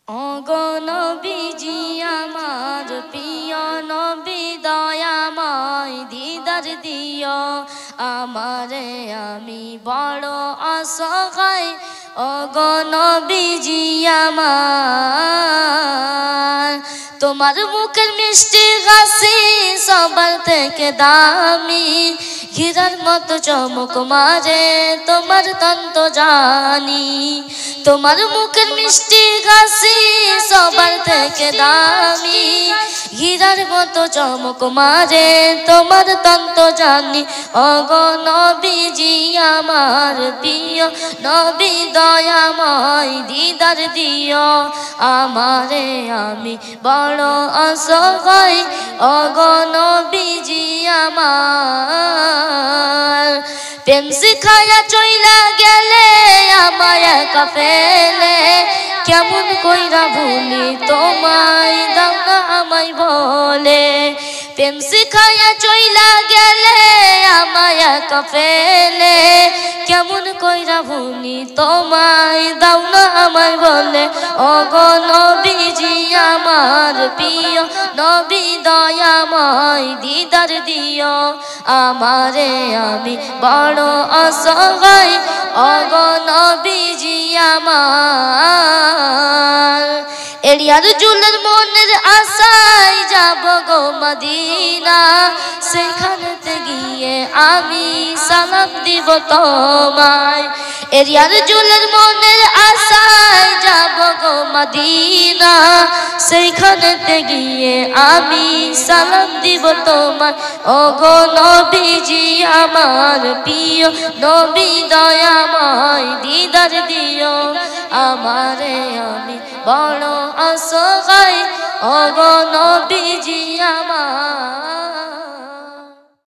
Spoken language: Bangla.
ওগো নবীজি আমার প্রিয় নবী দয়াময় দিদার দিও আমারে আমি বড় অসহায় ওগো নবীজি আমার তোমার মুখের মিষ্টি হাসি সবার থেকে দামি হীরার মতো চমক মারে তোমার তন্ত জানি তোমার মুখের মিষ্টি হাসি সবার থেকে দামি হীরার মতো চমক মারে তোমার তন্ত জানি ওগো নবীজি আমার প্রিয় নবী দয়াময় দিদার দিও আমারে আমি বড় অসহায় ওগো নবীজি আমার প্রেম শিখায়া চইলা গেলে আমায় একা ফেলে কেমন কইরা ভুলি তোমায় দাও না আমায় বলে প্রেম শিখায়া চইলা গেলে আমায় একা ফেলে কেমন কইরা ভুলি তোমায় দাও না আমায় বলে ওগো নবীজি আমার প্রিয় নবী দয়াময় দিদার দিও আমারে আমি বড় অসহায় ওগো নবীজি আমার এরিয়ার জুলের মনের আশায় যাব গো মদিনা সেখানেতে গিয়ে আমি সালাম দিব তোমায় এরিয়ার জুলের মনের আশায় যাব গো মদিনা সেখানেতে গিয়ে আমি সালাম দিব তোমায় ওগো নবীজি আমার প্রিয় নবী দয়াময় দিদার দিও আমারে আমি বড় অসহায় ওগো নবীজি আমার।